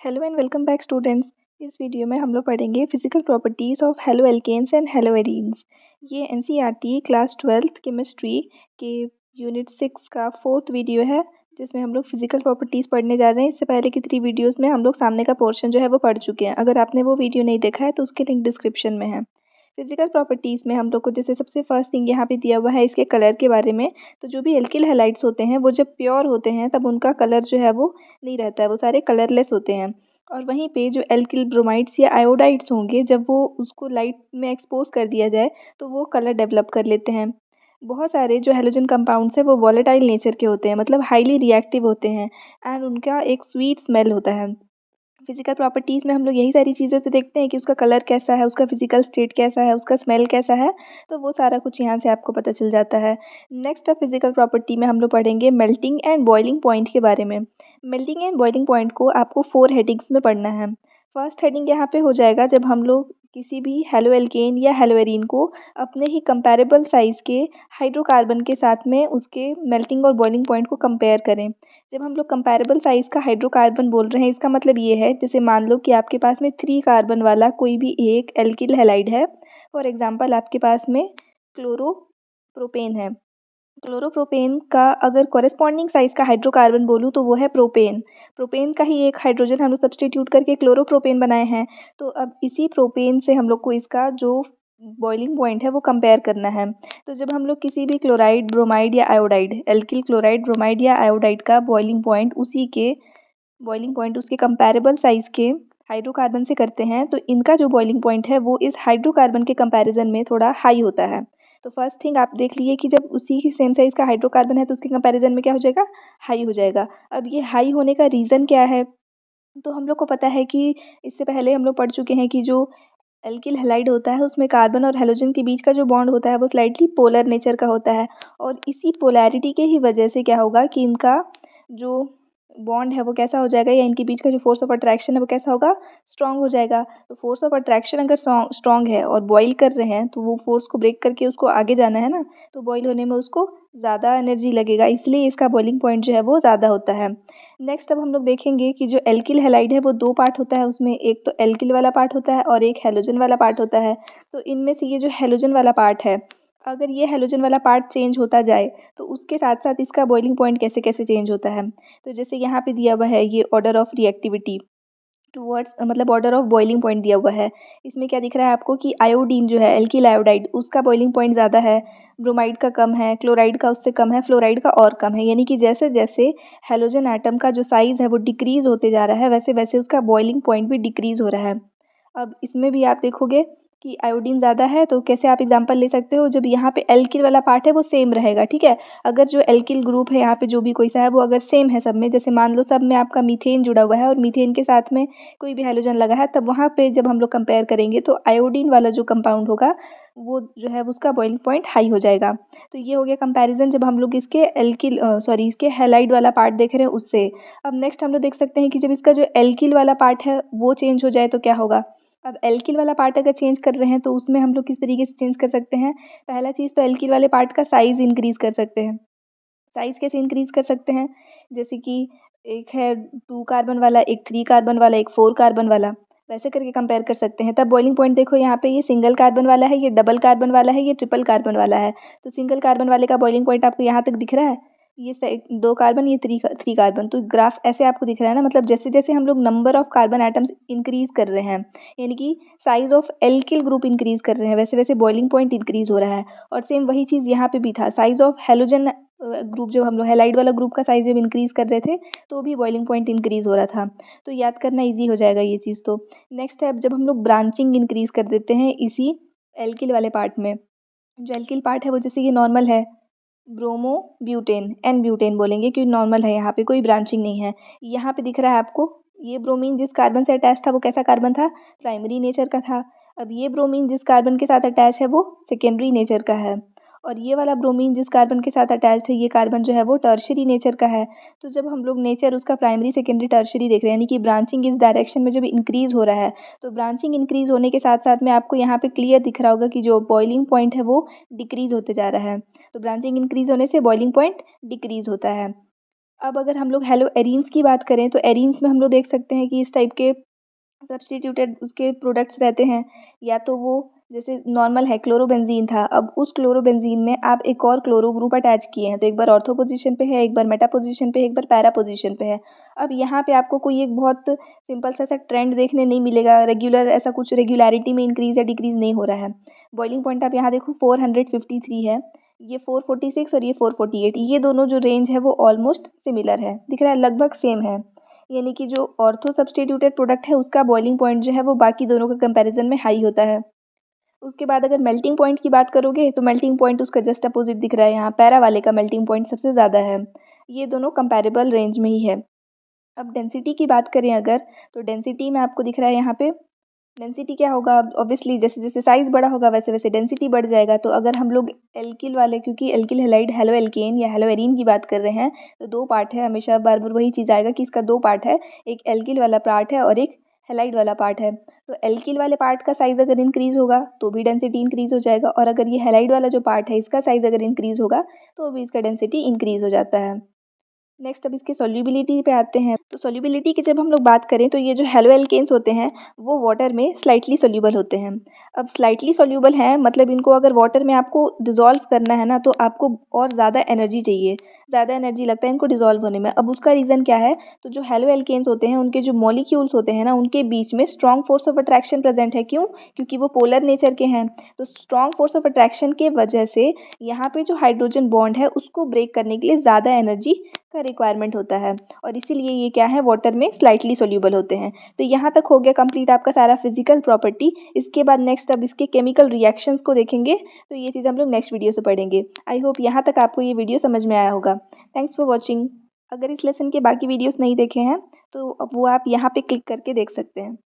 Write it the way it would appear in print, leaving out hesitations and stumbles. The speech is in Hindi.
Hello and welcome back students. इस वीडियो में हम लोग पढ़ेंगे physical properties of haloalkanes and haloarenes. ये एनसीईआरटी क्लास 12th केमिस्ट्री के यूनिट 6 का 4th वीडियो है, जिसमें हम लोग फिजिकल प्रॉपर्टीज़ पढ़ने जा रहे हैं। इससे पहले की 3 वीडियोस में हम लोग सामने का पोर्शन जो है वो पढ़ चुके हैं। अगर आपने वो वीडियो नहीं देखा है तो उसके लिंक डिस्क्रिप्शन में है। फिजिकल प्रॉपर्टीज़ में हम लोग को जैसे सबसे फर्स्ट थिंग यहाँ पे दिया हुआ है इसके कलर के बारे में। तो जो भी एल्किल हैलाइड्स होते हैं वो जब प्योर होते हैं तब उनका कलर जो है वो नहीं रहता है, वो सारे कलरलेस होते हैं। और वहीं पे जो एल्किल ब्रोमाइड्स या आयोडाइड्स होंगे, जब वो उसको लाइट में एक्सपोज कर दिया जाए तो वो कलर डेवलप कर लेते हैं। बहुत सारे जो हैलोजन कंपाउंड्स हैं वो वॉलेटाइल नेचर के होते हैं, मतलब हाईली रिएक्टिव होते हैं एंड उनका एक स्वीट स्मेल होता है। फिजिकल प्रॉपर्टीज़ में हम लोग यही सारी चीज़ें तो देखते हैं कि उसका कलर कैसा है, उसका फिजिकल स्टेट कैसा है, उसका स्मेल कैसा है, तो वो सारा कुछ यहाँ से आपको पता चल जाता है। नेक्स्ट फिजिकल प्रॉपर्टी में हम लोग पढ़ेंगे मेल्टिंग एंड बॉइलिंग पॉइंट के बारे में। मेल्टिंग एंड बॉइलिंग पॉइंट को आपको 4 हेडिंग्स में पढ़ना है। फर्स्ट हेडिंग यहाँ पे हो जाएगा जब हम लोग किसी भी हेलो एल्केन या हेलो एरीन को अपने ही कंपैरेबल साइज़ के हाइड्रोकार्बन के साथ में उसके मेल्टिंग और बॉइलिंग पॉइंट को कंपेयर करें। जब हम लोग कंपैरेबल साइज़ का हाइड्रोकार्बन बोल रहे हैं, इसका मतलब ये है, जैसे मान लो कि आपके पास में 3 कार्बन वाला कोई भी एक एल्किल हैलाइड है। फॉर एग्जांपल आपके पास में क्लोरोप्रोपेन है। क्लोरोप्रोपेन का अगर कॉरेस्पॉन्डिंग साइज़ का हाइड्रोकार्बन बोलूँ तो वो है प्रोपेन। प्रोपेन का ही एक हाइड्रोजन हम लोग सब्स्टिट्यूट करके क्लोरोप्रोपेन बनाए हैं। तो अब इसी प्रोपेन से हम लोग को इसका जो बॉइलिंग पॉइंट है वो कंपेयर करना है। तो जब हम लोग किसी भी क्लोराइड, ब्रोमाइड या आयोडाइड, एल्किल क्लोराइड, ब्रोमाइड या आयोडाइड का बॉइलिंग पॉइंट उसके कंपैरेबल साइज़ के हाइड्रोकार्बन से करते हैं, तो इनका जो बॉइलिंग पॉइंट है वो इस हाइड्रोकार्बन के कंपैरिजन में थोड़ा हाई होता है। तो फर्स्ट थिंग आप देख लिए कि जब उसी की सेम साइज़ का हाइड्रोकार्बन है तो उसके कंपैरिजन में क्या हो जाएगा, हाई हो जाएगा। अब ये हाई होने का रीज़न क्या है? तो हम लोग को पता है कि इससे पहले हम लोग पढ़ चुके हैं कि जो एल्किल हैलाइड होता है उसमें कार्बन और हैलोजन के बीच का जो बॉन्ड होता है वो स्लाइटली पोलर नेचर का होता है। और इसी पोलैरिटी के ही वजह से क्या होगा कि इनका जो बॉन्ड है वो कैसा हो जाएगा, या इनके बीच का जो फोर्स ऑफ अट्रैक्शन है वो कैसा होगा, स्ट्रॉन्ग हो जाएगा। तो फोर्स ऑफ अट्रैक्शन अगर स्ट्रॉन्ग है और बॉईल कर रहे हैं तो वो फोर्स को ब्रेक करके उसको आगे जाना है ना, तो बॉईल होने में उसको ज़्यादा एनर्जी लगेगा, इसलिए इसका बॉइलिंग पॉइंट जो है वो ज़्यादा होता है। नेक्स्ट अब हम लोग देखेंगे कि जो एल्किल हैलाइड है वो 2 पार्ट होता है, उसमें एक तो एल्किल वाला पार्ट होता है और एक हैलोजन वाला पार्ट होता है। तो इनमें से ये जो हैलोजन वाला पार्ट है, अगर ये हैलोजन वाला पार्ट चेंज होता जाए तो उसके साथ साथ इसका बॉइलिंग पॉइंट कैसे कैसे चेंज होता है। तो जैसे यहाँ पे दिया हुआ है ये ऑर्डर ऑफ रिएक्टिविटी टुवर्ड्स, मतलब ऑर्डर ऑफ बॉइलिंग पॉइंट दिया हुआ है। इसमें क्या दिख रहा है आपको कि आयोडीन जो है, एल्किल आयोडाइड, उसका बॉइलिंग पॉइंट ज़्यादा है, ब्रोमाइड का कम है, क्लोराइड का उससे कम है, फ्लोराइड का और कम है। यानी कि जैसे जैसे हैलोजन एटम का जो साइज़ है वो डिक्रीज़ होते जा रहा है, वैसे वैसे उसका बॉइलिंग पॉइंट भी डिक्रीज़ हो रहा है। अब इसमें भी आप देखोगे कि आयोडीन ज़्यादा है, तो कैसे आप एग्जांपल ले सकते हो, जब यहाँ पे एल्किल वाला पार्ट है वो सेम रहेगा, ठीक है। अगर जो एल्किल ग्रुप है यहाँ पे जो भी कोई सा है वो अगर सेम है सब में, जैसे मान लो सब में आपका मीथेन जुड़ा हुआ है और मीथेन के साथ में कोई भी हैलोजन लगा है, तब वहाँ पे जब हम लोग कंपेयर करेंगे तो आयोडीन वाला जो कंपाउंड होगा वो जो है उसका बॉइलिंग पॉइंट हाई हो जाएगा। तो ये हो गया कंपैरिजन जब हम लोग इसके इसके हैलाइड वाला पार्ट देख रहे हैं उससे। अब नेक्स्ट हम लोग देख सकते हैं कि जब इसका जो एल्किल वाला पार्ट है वो चेंज हो जाए तो क्या होगा। अब एल्किल वाला पार्ट अगर चेंज कर रहे हैं तो उसमें हम लोग किस तरीके से चेंज कर सकते हैं। पहला चीज़ तो एल्किल वाले पार्ट का साइज़ इंक्रीज़ कर सकते हैं। साइज़ कैसे इंक्रीज़ कर सकते हैं, जैसे कि एक है 2 कार्बन वाला, एक 3 कार्बन वाला, एक 4 कार्बन वाला, वैसे करके कंपेयर कर सकते हैं। तब बॉइलिंग पॉइंट देखो यहाँ पे ये सिंगल कार्बन वाला है, ये डबल कार्बन वाला है, ये ट्रिपल कार्बन वाला है। तो सिंगल कार्बन वाले का बॉइलिंग पॉइंट आपको यहाँ तक दिख रहा है, ये 2 कार्बन, ये 3 कार्बन। तो ग्राफ ऐसे आपको दिख रहा है ना, मतलब जैसे जैसे हम लोग number of carbon atoms increase कर रहे हैं, यानी कि size of alkyl group increase कर रहे हैं, वैसे वैसे बॉइलिंग पॉइंट इंक्रीज़ हो रहा है। और सेम वही चीज़ यहाँ पे भी था, साइज़ ऑफ हैलोजन ग्रुप, जो हम लोग हैलाइड वाला ग्रुप का साइज़ जब इंक्रीज़ कर रहे थे तो भी बॉइलिंग पॉइंट इंक्रीज़ हो रहा था। तो याद करना ईजी हो जाएगा ये चीज़। तो नेक्स्ट है, अब जब हम लोग ब्रांचिंग इंक्रीज़ कर देते हैं इसी एल्किल वाले पार्ट में, जो एल्किल पार्ट है वो जैसे ये नॉर्मल है, ब्रोमो ब्यूटेन, एन ब्यूटेन बोलेंगे क्योंकि नॉर्मल है, यहाँ पे कोई ब्रांचिंग नहीं है। यहाँ पे दिख रहा है आपको, ये ब्रोमीन जिस कार्बन से अटैच था वो कैसा कार्बन था, प्राइमरी नेचर का था। अब ये ब्रोमीन जिस कार्बन के साथ अटैच है वो सेकेंडरी नेचर का है। और ये वाला ब्रोमीन जिस कार्बन के साथ अटैच्ड है, ये कार्बन जो है वो टर्शियरी नेचर का है। तो जब हम लोग नेचर उसका प्राइमरी, सेकेंडरी, टर्शियरी देख रहे हैं, यानी कि ब्रांचिंग इस डायरेक्शन में जब इंक्रीज़ हो रहा है, तो ब्रांचिंग इंक्रीज़ होने के साथ साथ में आपको यहाँ पे क्लियर दिख रहा होगा कि जो बॉइलिंग पॉइंट है वो डिक्रीज़ होते जा रहा है। तो ब्रांचिंग इंक्रीज़ होने से बॉइलिंग पॉइंट डिक्रीज़ होता है। अब अगर हम लोग हेलो एरीन्स की बात करें तो एरीन्स में हम लोग देख सकते हैं कि इस टाइप के सब्स्टिट्यूटेड उसके प्रोडक्ट्स रहते हैं, या तो वो जैसे नॉर्मल है क्लोरोबेंजीन था, अब उस क्लोरोबेंजीन में आप एक और क्लोरो ग्रुप अटैच किए हैं, तो एक बार ऑर्थो पोजीशन पे है, एक बार मेटा पोजीशन पे है, एक बार पैरा पोजीशन पे है। अब यहाँ पे आपको कोई एक बहुत सिंपल सा ऐसा ट्रेंड देखने नहीं मिलेगा, रेगुलर ऐसा कुछ रेगुलरिटी में इंक्रीज़ या डिक्रीज़ नहीं हो रहा है। बॉइलिंग पॉइंट आप यहाँ देखो 453 है, ये 446 और ये 448, ये दोनों जो रेंज है वो ऑलमोस्ट सिमिलर है, दिख रहा है लगभग सेम है। यानी कि जो ऑर्थो सब्स्टिट्यूटेड प्रोडक्ट है उसका बॉइलिंग पॉइंट जो है वो बाकी दोनों के कंपैरिजन में हाई होता है। उसके बाद अगर मेल्टिंग पॉइंट की बात करोगे तो मेल्टिंग पॉइंट उसका जस्ट अपोजिट दिख रहा है, यहाँ पैरा वाले का मेल्टिंग पॉइंट सबसे ज़्यादा है। ये दोनों कंपैरेबल रेंज में ही है। अब डेंसिटी की बात करें अगर, तो डेंसिटी में आपको दिख रहा है यहाँ पे डेंसिटी क्या होगा, ऑब्वियसली जैसे जैसे साइज़ बड़ा होगा वैसे वैसे डेंसिटी बढ़ जाएगा। तो अगर हम लोग एल्किल वाले, क्योंकि एल्किल हैलाइड हेलो एल्केन या हेलो एरीन की बात कर रहे हैं, तो दो पार्ट है, हमेशा बार बार वही चीज़ आएगा कि इसका दो पार्ट है, एक एल्किल वाला पार्ट है और एक हैलाइड वाला पार्ट है। तो एल्किल वाले पार्ट का साइज़ अगर इंक्रीज़ होगा तो भी डेंसिटी इंक्रीज़ हो जाएगा, और अगर ये हैलाइड वाला जो पार्ट है इसका साइज़ अगर इंक्रीज़ होगा तो भी इसका डेंसिटी इंक्रीज़ हो जाता है। नेक्स्ट अब इसके सॉल्युबिलिटी पे आते हैं। तो सॉल्युबिलिटी की जब हम लोग बात करें तो ये जो हेलो एल्केन्स होते हैं वो वाटर में स्लाइटली सॉल्युबल होते हैं। अब स्लाइटली सॉल्युबल हैं मतलब इनको अगर वाटर में आपको डिज़ोल्व करना है ना, तो आपको और ज़्यादा एनर्जी चाहिए, ज़्यादा एनर्जी लगता है इनको डिज़ोल्व होने में। अब उसका रीज़न क्या है, तो जो हेलो एल्केन्स होते हैं उनके जो मॉलिक्यूल्स होते हैं ना, उनके बीच में strong force of attraction present है। क्यों? क्योंकि वो पोलर नेचर के हैं। तो स्ट्रॉन्ग फोर्स ऑफ अट्रैक्शन के वजह से यहाँ पे जो हाइड्रोजन बॉन्ड है उसको ब्रेक करने के लिए ज़्यादा एनर्जी का रिक्वायरमेंट होता है, और इसीलिए ये क्या है, वाटर में स्लाइटली सॉल्युबल होते हैं। तो यहाँ तक हो गया कंप्लीट आपका सारा फिजिकल प्रॉपर्टी। इसके बाद नेक्स्ट अब इसके केमिकल रिएक्शंस को देखेंगे, तो ये चीज़ हम लोग नेक्स्ट वीडियो से पढ़ेंगे। आई होप यहाँ तक आपको ये वीडियो समझ में आया होगा। Thanks for watching. अगर इस लेसन के बाकी वीडियोस नहीं देखे हैं तो अब वो आप यहाँ पे क्लिक करके देख सकते हैं।